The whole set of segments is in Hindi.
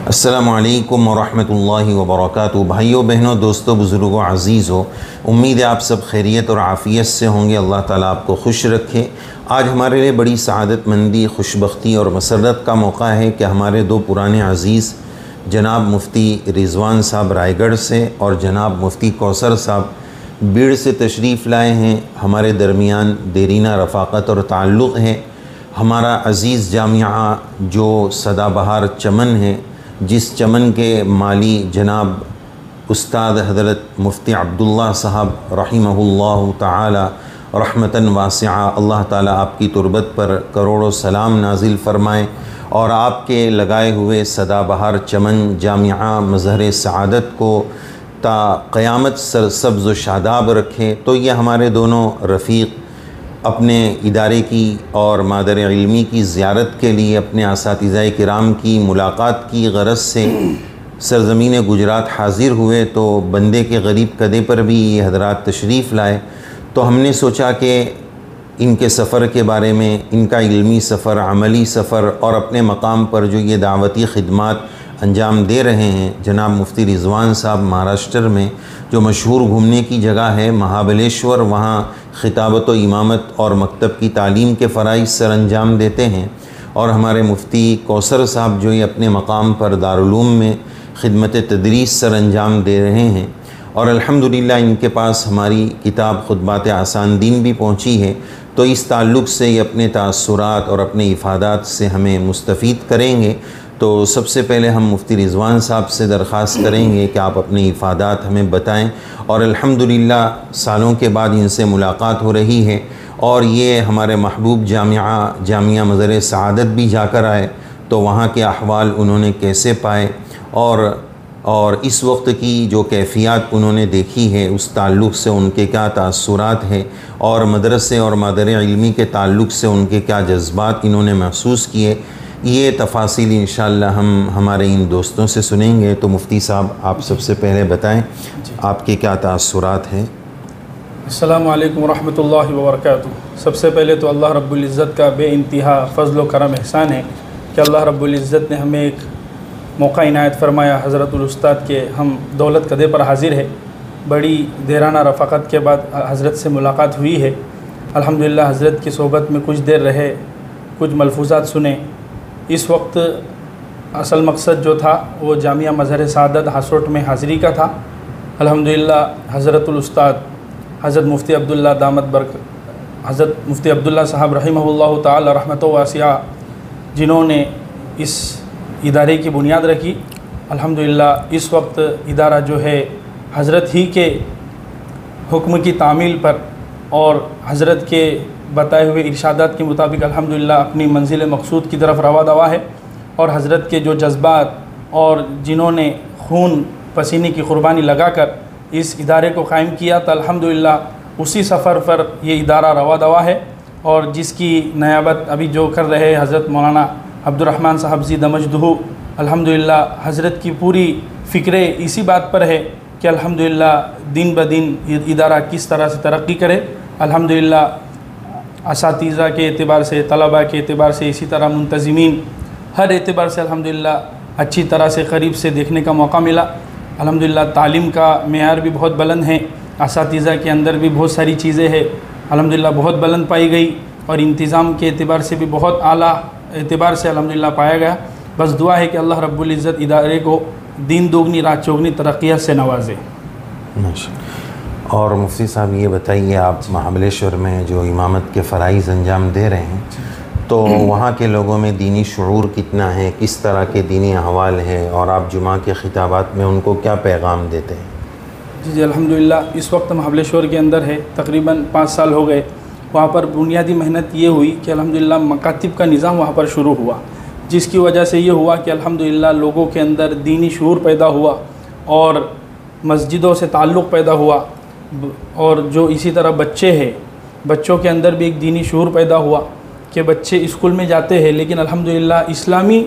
अस्सलामुअलैकुम वरहमतुल्लाहि वबरकातुहू। भाइयों बहनों, दोस्तों, बुज़ुर्गों, अज़ीज़ों, उम्मीद है आप सब खैरियत और आफ़ियत से होंगे। अल्लाह ताला आपको खुश रखे। आज हमारे लिए बड़ी सआदतमंदी, खुशबख्ती और मसरत का मौका है कि हमारे दो पुराने अज़ीज़ जनाब मुफ्ती रिज़वान साहब रायगढ़ से और जनाब मुफ्ती कौसर साहब बीड़ से तशरीफ़ लाए हैं। हमारे दरमियान देरीना रफ़ाक़त और ताल्लुक़ है। हमारा अज़ीज़ जामिया जो सदाबहार चमन है, जिस चमन के माली जनाब उस्ताद हज़रत मुफ्ती अब्दुल्ला साहब रहिमहुल्लाह ताला रहमतन वासिआ, अल्लाह ताला आपकी तुरबत पर करोड़ों सलाम नाजिल फ़रमाए और आपके लगाए हुए सदाबहार चमन जामिया मज़हर सआदत को ता क़यामत सरसब्ज़ व शादाब रखे। तो ये हमारे दोनों रफ़ीक़ अपने इदारे की और मादर इल्मी की ज़ियारत के लिए अपने असातिज़ाए किराम की मुलाकात की गरज से सरज़मीन गुजरात हाज़िर हुए। तो बंदे के गरीब कदे पर भी ये हज़रात तशरीफ़ लाए। तो हमने सोचा कि इनके सफ़र के बारे में, इनका इल्मी सफ़र, अमली सफ़र और अपने मकाम पर जो ये दावती ख़िदमात अंजाम दे रहे हैं, जनाब मुफ्ती रिज़वान साहब महाराष्ट्र में जो मशहूर घूमने की जगह है महाबलेश्वर, वहाँ ख़िताबत व इमामत और मकतब की तालीम के फ़राइज़ सर अंजाम देते हैं। और हमारे मुफ्ती कौसर साहब जो ये अपने मकाम पर दारुल-उलूम में ख़िदमत तदरीस सर अंजाम दे रहे हैं। और अल्हम्दुलिल्लाह इनके पास हमारी किताब खुतबात आसान दीन भी पहुँची है। तो इस ताल्लुक़ से ये अपने तासुरात और अपने इफ़ादात से हमें मुस्तफ़ीद करेंगे। तो सबसे पहले हम मुफ्ती रिज़वान साहब से दरख्वास्त करेंगे कि आप अपने इफ़ादात हमें बताएं। और अल्हम्दुलिल्लाह सालों के बाद इनसे मुलाकात हो रही है और ये हमारे महबूब जामिया मज़हर सआदत भी जाकर आए, तो वहाँ के अहवाल उन्होंने कैसे पाए और इस वक्त की जो कैफ़ियत उन्होंने देखी है उस ताल्लुक़ से उनके क्या तासुरात हैं और मदरसे और मादर इल्मी के ताल्लुक़ से उनके क्या जज्बात इन्होंने महसूस किए, ये तफ़ासिल इंशाअल्लाह हम हमारे इन दोस्तों से सुनेंगे। तो मुफ्ती साहब, आप सबसे पहले बताएं आपके क्या तासुरात हैं। अस्सलामु अलैकुम वरहमतुल्लाहि वबरकातुहू। सबसे पहले तो अल्लाह रब्बुल इज़्ज़त का बेइंतहा फ़ज़्ल व करम एहसान है कि अल्लाह रब्बुल इज़्ज़त ने हमें एक मौका इनायत फ़रमाया। हज़रतुल उस्ताद के हम दौलत कदे पर हाज़िर है। बड़ी देराना रफ़ाक़त के बाद हज़रत से मुलाकात हुई है। अल्हम्दुलिल्लाह हज़रत की सोहबत में कुछ देर रहे, कुछ मलफूज़ात सुने। इस वक्त असल मकसद जो था वो जामिया मज़हर सआदत हासोट में हाज़िरी का था। अल्हम्दुलिल्लाह हज़रतुल उस्ताद हज़रत मुफ्ती अब्दुल्ला दामत बरक हज़रत मुफ्ती अब्दुल्ला साहब रहिमहुल्लाह ताला रहमतुल्लाह वासिआ, जिन्होंने इस इदारे की बुनियाद रखी। अल्हम्दुलिल्लाह इस वक्त इदारा जो है हज़रत ही के हुक्म की तामील पर और हज़रत के बताए हुए इरशादात के मुताबिक अल्हम्दुलिल्लाह अपनी मंजिल मकसूद की तरफ रवा दवा है। और हज़रत के जो जज्बात और जिन्होंने खून पसीने की क़ुरबानी लगाकर इस इदारे को कायम किया, तो अल्हम्दुलिल्लाह उसी सफ़र पर ये इदारा रवा दवा है। और जिसकी नयाबत अभी जो कर रहे हज़रत मौलाना अब्दुर्रहमान साहब जी दमजदहू, अल्हम्दुलिल्लाह हज़रत की पूरी फ़िक्र इसी बात पर है कि अल्हम्दुलिल्लाह दिन ब दिन इदारा किस तरह से तरक्की करे। अल्हम्दुलिल्लाह असातिज़ा के एतबार से, तलबा के एतबार से, इसी तरह मुंतज़िमीन, हर एतबार से अल्हम्दुलिल्लाह अच्छी तरह से क़रीब से देखने का मौका मिला। अल्हम्दुलिल्लाह तालीम का मेयार भी बहुत बुलंद है। असातिज़ा के अंदर भी बहुत सारी चीज़ें हैं अल्हम्दुलिल्लाह बहुत बुलंद पाई गई और इंतज़ाम के एतबार से भी बहुत आला एतबार से अल्हम्दुलिल्लाह पाया गया। बस दुआ है कि अल्लाह रब्बुल इज़्ज़त इदारे को दिन दोगुनी रात चौगुनी तरक्कियात से नवाजे। और मुफ्ती साहब ये बताइए, आप महाबलेश्वर में जो इमामत के फ़राइज़ अंजाम दे रहे हैं, तो वहाँ के लोगों में दीनी शऊर कितना है, किस तरह के दीनी अहवाल हैं और आप जुमा के ख़िताबात में उनको क्या पैगाम देते हैं? जी अल्हम्दुलिल्लाह इस वक्त महाबलेश्वर के अंदर है, तकरीबन 5 साल हो गए। वहाँ पर बुनियादी मेहनत ये हुई कि अल्हम्दुलिल्लाह मकातिब का निज़ाम वहाँ पर शुरू हुआ, जिसकी वजह से ये हुआ कि अल्हम्दुलिल्लाह लोगों के अंदर दीनी शऊर पैदा हुआ और मस्जिदों से ताल्लुक़ पैदा हुआ। और जो इसी तरह बच्चे हैं, बच्चों के अंदर भी एक दीनी शऊर पैदा हुआ कि बच्चे स्कूल में जाते हैं लेकिन अल्हम्दुलिल्लाह इस्लामी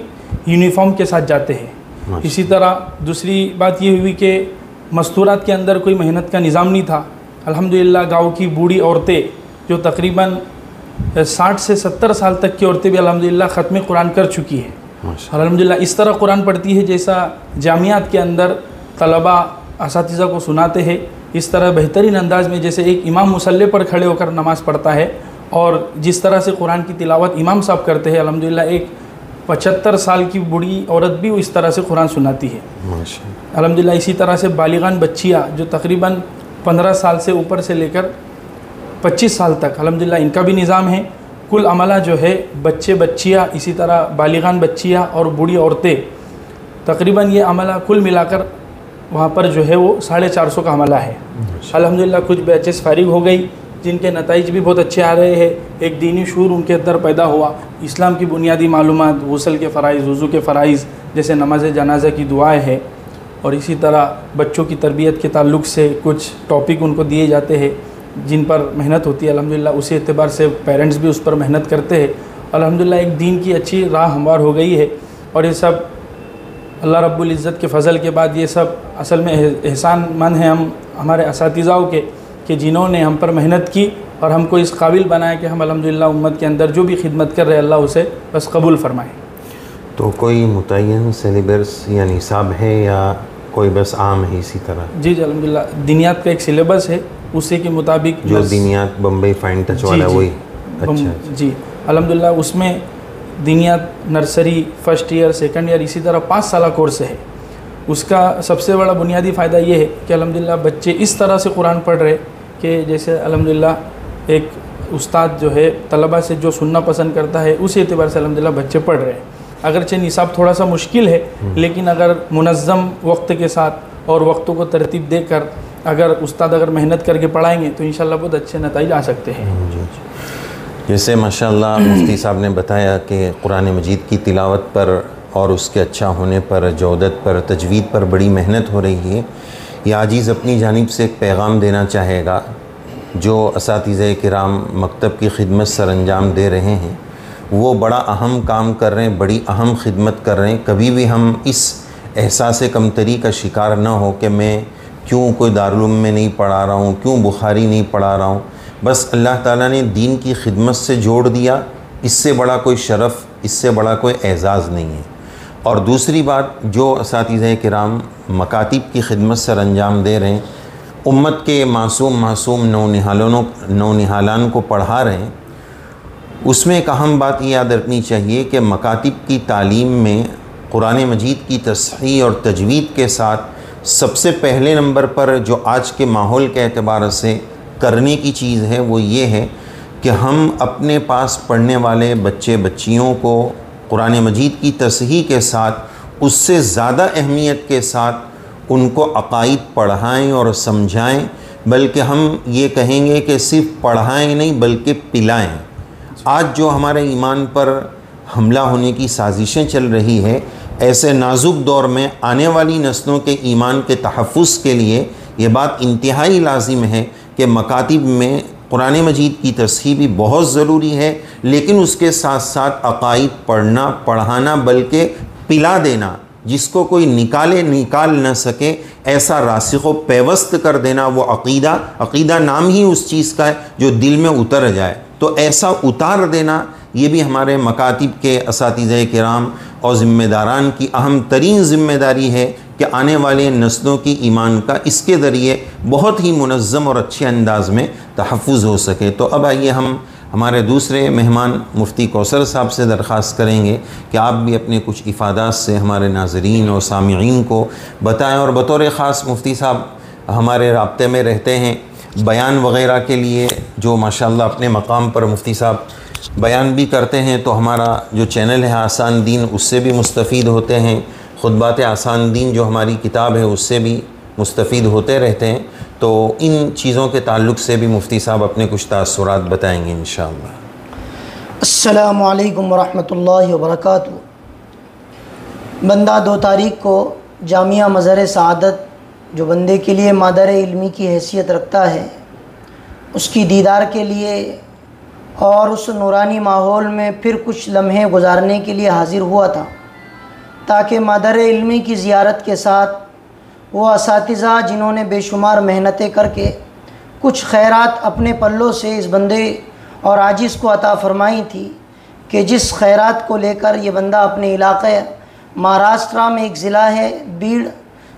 यूनिफ़ॉर्म के साथ जाते हैं। इसी तरह दूसरी बात ये हुई कि मस्तूरात के अंदर कोई मेहनत का निज़ाम नहीं था। अल्हम्दुलिल्लाह गाँव की बूढ़ी औरतें जो तकरीबन 60 से 70 साल तक की औरतें भी अल्हम्दुलिल्लाह ख़त्म कुरान कर चुकी है। माशाअल्लाह। अल्हम्दुलिल्लाह इस तरह कुरान पढ़ती है जैसा जामियात के अंदर तलबा असातिज़ा को सुनाते हैं, इस तरह बेहतरीन अंदाज में जैसे एक इमाम मुसल्ले पर खड़े होकर नमाज़ पढ़ता है और जिस तरह से कुरान की तिलावत इमाम साहब करते हैं, अल्हम्दुलिल्लाह एक 75 साल की बूढ़ी औरत भी इस तरह से कुरान सुनाती है माशाअल्लाह। अल्हम्दुलिल्लाह। इसी तरह से बालिगान बच्चियाँ जो तकरीबन 15 साल से ऊपर से लेकर 25 साल तक अल्हम्दुलिल्लाह इनका भी निज़ाम है। कुल अमला जो है बच्चे बच्चियाँ, इसी तरह बालिगान बच्चियाँ और बूढ़ी औरतें, तकरीबन ये अमला कुल मिलाकर वहाँ पर जो है वो 450 का अमला है अल्हम्दुलिल्लाह। कुछ बैचेस फारिग हो गई जिनके नताइज भी बहुत अच्छे आ रहे हैं। एक दीनी शूर उनके अंदर पैदा हुआ, इस्लाम की बुनियादी मालूमात, गुस्ल के फ़राइज़, वज़ू के फ़राइज़, जैसे नमाज जनाजा की दुआएँ हैं, और इसी तरह बच्चों की तरबियत के ताल्लुक़ से कुछ टॉपिक उनको दिए जाते हैं जिन पर मेहनत होती है अल्हम्दुलिल्लाह। उसी एतबार से पेरेंट्स भी उस पर मेहनत करते हैं अल्हम्दुलिल्लाह। एक दीन की अच्छी राह हमवार हो गई है और ये सब अल्लाह रब्बुल इज़्ज़त के फ़ज़ल के बाद ये सब असल में एहसानमंद हैं हम हमारे असातिज़ाओं के कि जिन्होंने हम पर मेहनत की और हमको इस काबिल बनाया कि हम अल्हम्दुलिल्लाह उम्मत के अंदर जो भी खिदमत कर रहे हैं अल्लाह उसे बस कबूल फ़रमाए। तो कोई मुतय्यन सिलेबस या निसाब है या कोई बस आम है इसी तरह? जी जी अल्हम्दुलिल्लाह दिनियात का एक सिलेबस है, उसी के मुताबिक जो दिनियात बम्बई फाइन टच वाला वही? अच्छा जी अल्हम्दुलिल्लाह उसमें दिनियात nursery, first year, second year, इसी तरह 5 साल कोर्स है। उसका सबसे बड़ा बुनियादी फ़ायदा ये है कि अल्हम्दुलिल्लाह बच्चे इस तरह से कुरान पढ़ रहे कि जैसे अल्हम्दुलिल्लाह एक उस्ताद जो है तलबा से जो सुनना पसंद करता है उसी एतबार से अल्हम्दुलिल्लाह बच्चे पढ़ रहे हैं। अगरचे निसाब थोड़ा सा मुश्किल है लेकिन अगर मुनज़्ज़म वक्त के साथ और वक्तों को तरतीब देकर अगर उस्ताद अगर मेहनत करके पढ़ाएंगे तो इंशाल्लाह बहुत अच्छे नतीजे आ सकते हैं। जैसे माशाअल्लाह मुफ्ती साहब ने बताया कि कुरान मजीद की तिलावत पर और उसके अच्छा होने पर, जौदत पर, तजवीद पर बड़ी मेहनत हो रही है। ये आजीज़ अपनी जानिब से एक पैगाम देना चाहेगा जो असातिज़े किराम मकतब की खिदमत सर अंजाम दे रहे हैं, वो बड़ा अहम काम कर रहे हैं, बड़ी अहम खिदमत कर रहे हैं। कभी भी हम इस एहसास कमतरी का शिकार ना हो कि मैं क्यों कोई दारुल उलूम में नहीं पढ़ा रहा हूँ, क्यों बुखारी नहीं पढ़ा रहा हूँ। बस अल्लाह ताला ने दीन की खिदमत से जोड़ दिया, इससे बड़ा कोई शरफ़, इससे बड़ा कोई एज़ाज़ नहीं है। और दूसरी बात, जो असातिज़े किराम मकातिब की खिदमत सर अंजाम दे रहे हैं, उम्मत के मासूम नौनिहालान को पढ़ा रहे हैं, उसमें एक अहम बात ये याद रखनी चाहिए कि मकातिब की तालीम में कुरान मजीद की तस्हीह और तजवीद के साथ सबसे पहले नंबर पर जो आज के माहौल के एतबार से करने की चीज़ है वो ये है कि हम अपने पास पढ़ने वाले बच्चे बच्चियों को कुरान मजीद की तस्हीह के साथ उससे ज़्यादा अहमियत के साथ उनको अक़ाइद पढ़ाएँ और समझाएँ, बल्कि हम ये कहेंगे कि सिर्फ पढ़ाएँ नहीं बल्कि पिलाएँ। आज जो हमारे ईमान पर हमला होने की साजिशें चल रही है, ऐसे नाजुक दौर में आने वाली नस्लों के ईमान के तहफ़्फ़ुज़ के लिए ये बात इंतहाई लाजिम है कि मकातिब में कुरान मजीद की तस्हीह भी बहुत ज़रूरी है, लेकिन उसके साथ साथ अक़ाइद पढ़ना, पढ़ाना, बल्कि पिला देना, जिसको कोई निकाल न सके, ऐसा रासिख़ पेवस्त कर देना। वो अक़ीदा नाम ही उस चीज़ का है जो दिल में उतर जाए, तो ऐसा उतार देना ये भी हमारे मकातिब के असातिज़े किराम और ज़िम्मेदारान की अहम तरीन ज़िम्मेदारी है कि आने वाले नस्लों की ईमान का इसके ज़रिए बहुत ही मुनज़्ज़म और अच्छे अंदाज़ में तहफ़्फ़ुज़ हो सके। तो अब आइए हम हमारे दूसरे मेहमान मुफ्ती कौसर साहब से दरख्वास्त करेंगे कि आप भी अपने कुछ इफ़ादात से हमारे नाज़रीन और सामिईन को बताएँ। और बतौर ख़ास मुफ्ती साहब हमारे राब्ते में रहते हैं, बयान वग़ैरह के लिए जो माशाअल्लाह अपने मकाम पर मुफ्ती साहब बयान भी करते हैं, तो हमारा जो चैनल है आसान दीन, उससे भी मुस्तफ़ीद होते हैं। खुतबात आसान दीन जो हमारी किताब है उससे भी मुस्तफ़ीद होते रहते हैं। तो इन चीज़ों के ताल्लुक़ से भी मुफ्ती साहब अपने कुछ तासुरात बताएंगे इंशाअल्लाह। अस्सलामु अलैकुम वरहमतुल्लाहि वबरकातुहू। बंदा 2 तारीख़ को जामिया मज़हर सआदत जो बंदे के लिए मादर इल्मी की हैसियत रखता है, उसकी दीदार के लिए और उस नूरानी माहौल में फिर कुछ लम्हे गुजारने के लिए हाज़िर हुआ था, ताकि मादर इल्मी की ज़ियारत के साथ वो असातिज़ा जिन्होंने बेशुमार मेहनतें करके कुछ खैरात अपने पल्लों से इस बंदे और आजिज़ को अता फ़रमाई थी, कि जिस खैरात को लेकर ये बंदा अपने इलाक़े महाराष्ट्र में एक ज़िला है बीड़,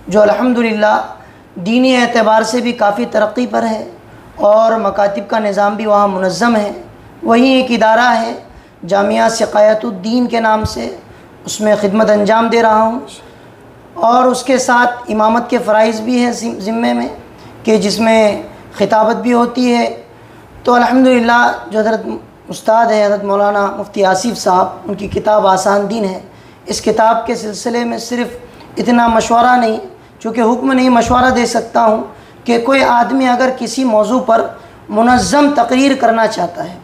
जो अल्हम्दुलिल्लाह दीनी एतबार से भी काफ़ी तरक्की पर है और मकातिब का निज़ाम भी वहाँ मुनज़्ज़म है। वहीं एक इदारा है जामिया सिकायतुद्दीन के नाम से, उसमें ख़िदमत अंजाम दे रहा हूँ और उसके साथ इमामत के फ़राइज़ भी हैं ज़िम्मे में कि जिसमें खिताबत भी होती है। तो अल्हम्दुलिल्लाह जो हज़रत उस्ताद है हज़रत मौलाना मुफ्ती आसिफ़ साहब, उनकी किताब आसान दीन है, इस किताब के सिलसिले में सिर्फ़ इतना मशवरा नहीं, चूँकि हुक्म नहीं मशवरा दे सकता हूँ कि कोई आदमी अगर किसी मौजू पर मुनज़्ज़म तकरीर करना चाहता है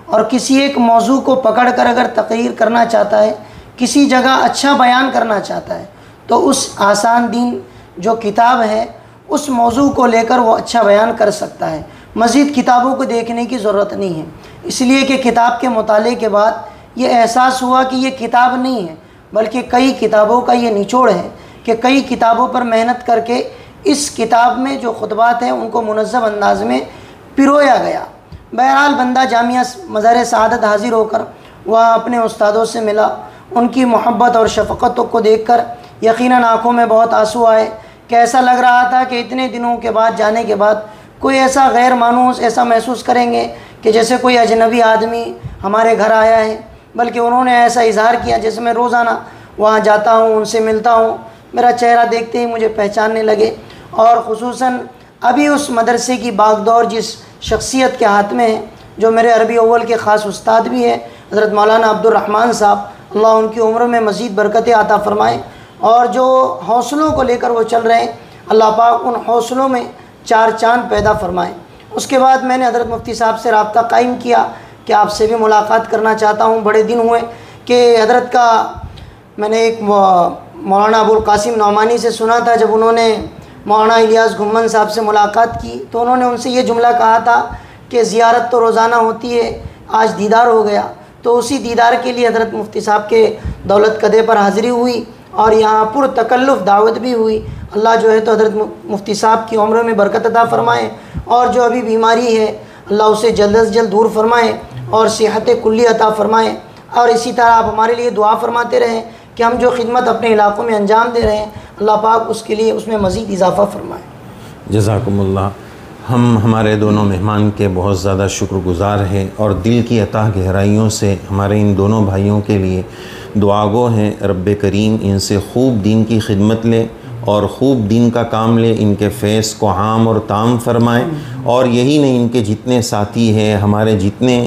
और किसी एक मौजू को पकड़ कर अगर तकरीर करना चाहता है, किसी जगह अच्छा बयान करना चाहता है, तो उस आसान दीन जो किताब है उस मौजू को लेकर वो अच्छा बयान कर सकता है। मज़ीद किताबों को देखने की ज़रूरत नहीं है, इसलिए कि किताब के मुताले के बाद ये एहसास हुआ कि ये किताब नहीं है बल्कि कई किताबों का ये निचोड़ है कि कई किताबों पर मेहनत करके इस किताब में जो खुतबात हैं उनको मुनज़्ज़म अंदाज में पिरोया गया। बहरहाल बंदा जामिया मज़ार सआदत हाज़िर होकर वहाँ अपने उस्तादों से मिला, उनकी मोहब्बत और शफ़क़तों को देखकर यकीनन आँखों में बहुत आंसू आए कि ऐसा लग रहा था कि इतने दिनों के बाद जाने के बाद कोई ऐसा गैर मानूस ऐसा महसूस करेंगे कि जैसे कोई अजनबी आदमी हमारे घर आया है, बल्कि उन्होंने ऐसा इज़हार किया जैसे मैं रोज़ाना वहाँ जाता हूँ, उनसे मिलता हूँ, मेरा चेहरा देखते ही मुझे पहचानने लगे। और ख़ुसूसन अभी उस मदरसे की बागडोर जिस शख्सियत के हाथ में है, जो मेरे अरबी अव्वल के ख़ास उस्ताद भी हैं हज़रत मौलाना अब्दुर्रहमान साहब, अल्लाह उनकी उम्र में मज़ीद बरकतें अता फ़रमाएँ, और जो हौसलों को लेकर वो चल रहे हैं अल्लाह पाक उन हौसलों में चार चांद पैदा फ़रमाएँ। उसके बाद मैंने हज़रत मुफ्ती साहब से रब्ता कायम किया कि आपसे भी मुलाकात करना चाहता हूँ। बड़े दिन हुए कि हज़रत का मैंने एक मौलाना अबुल कासिम नौमानी से सुना था, जब उन्होंने मौलाना इलियास घुम्मन साहब से मुलाकात की तो उन्होंने उनसे ये जुमला कहा था कि ज़ियारत तो रोज़ाना होती है, आज दीदार हो गया। तो उसी दीदार के लिए हज़रत मुफ्ती साहब के दौलत कदे पर हाज़िरी हुई और यहाँ पुरतकल्लुफ़ दावत भी हुई। अल्लाह जो है तो हज़रत मुफ्ती साहब की उम्र में बरकत अता फ़रमाए और जो अभी बीमारी है अल्लाह उसे जल्द से जल्द दूर फरमाए और सेहत कुल्ली अता फ़रमाए। और इसी तरह आप हमारे लिए दुआ फरमाते रहें कि हम जो खिदमत अपने इलाक़ों में अंजाम दे रहे हैं अल्लाह पाक उसके लिए उसमें मज़ीद इजाफ़ा फ़रमाए। जज़ाकुमुल्लाह। हम हमारे दोनों मेहमान के बहुत ज़्यादा शुक्रगुज़ार हैं और दिल की अताह गहराइयों से हमारे इन दोनों भाइयों के लिए दुआगो हैं। रब्बे करीम इनसे खूब दीन की खिदमत ले और ख़ूब दीन का काम ले, इनके फ़ैज़ को आम और ताम फरमाएँ। और यही नहीं, इनके जितने साथी हैं, हमारे जितने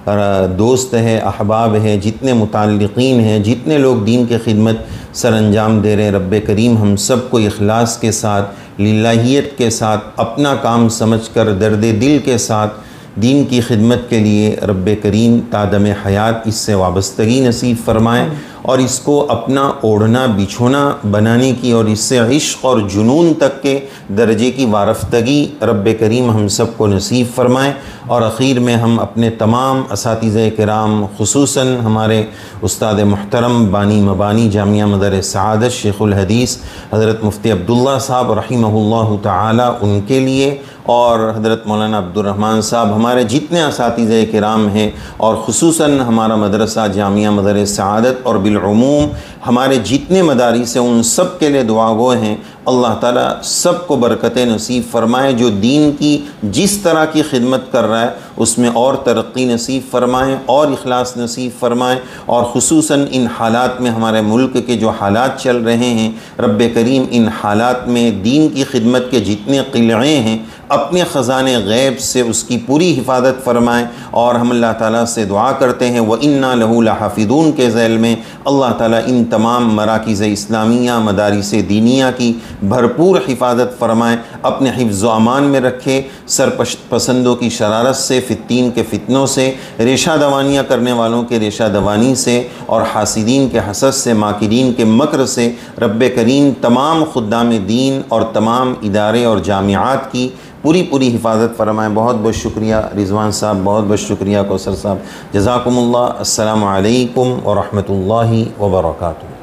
दोस्त हैं, अहबाब हैं, जितने मुताल्लिक़ीन हैं, जितने लोग दीन के खिदमत सर अंजाम दे रहे हैं, रब्बे करीम हम सब को इखलास के साथ, लिल्लाहियत के साथ, अपना काम समझकर दर्द दिल के साथ दीन की खिदमत के लिए रब्बे करीम तादम हयात इससे वाबस्तगी नसीब फ़रमाएँ और इसको अपना ओढ़ना बिछोना बनाने की और इससे इश्क़ और जुनून तक के दर्जे की वारफ्तगी रब्बे करीम हम सब को नसीब फ़रमाएँ। और आखिर में हम अपने तमाम असातिज़े किराम, ख़ुसूसन हमारे उस्ताद मुहतरम बानी मबानी जामिया मदर सआदत शेखुल हदीस हज़रत मुफ्ती अब्दुल्ला साहब रहिमहुल्लाह ताला, उनके लिए और हज़रत मौलाना अब्दुर्रहमान साहब, हमारे जितने असातिज़े किराम हैं और ख़ुसूसन हमारा मदरसा जामिया मदर सआदत और बिलउमूम हमारे जितने मदारिस हैं उन सब के लिए दुआ गो हैं। अल्लाह ताला सब को बरकतें नसीब फ़रमाए। जो दीन की जिस तरह की खिदमत कर रहा है उसमें और तरक्की नसीब फ़रमाएँ और इखलास नसीब फ़रमाएँ। और ख़ुसूसन इन हालात में, हमारे मुल्क के जो हालात चल रहे हैं, रब्बे करीम इन हालात में दीन की खिदमत के जितने क़िलए हैं अपने ख़ज़ाने गैब से उसकी पूरी हिफाजत फ़रमाएँ। और हम अल्लाह ताला से दुआ करते हैं व इन्ना लहू लहाफ़िज़ून के ज़ैल में अल्लाह ताला इन तमाम मराकिज़ इस्लामिया, मदारिस दीनिया की भरपूर हिफाजत फ़रमाएँ, अपने हिफ्ज़ व अमान में रखे, सरपसंदों की शरारत से, फ़ित्तीन के फ़ितनों से, रेशा दवानियाँ करने वालों के रेशा दवानी से और हासिदीन के हसद से, माकिरीन के मकर से रब्बे करीम तमाम खुद्दाम दीन और तमाम इदारे और जामियात की पूरी हिफाजत फ़रमाएँ। बहुत बहुत शुक्रिया रिज़वान साहब, बहुत बहुत शुक्रिया कौसर साहब। जज़ाकुमुल्लाह। अस्सलामु अलैकुम व रहमतुल्लाहि व बरकातुहू।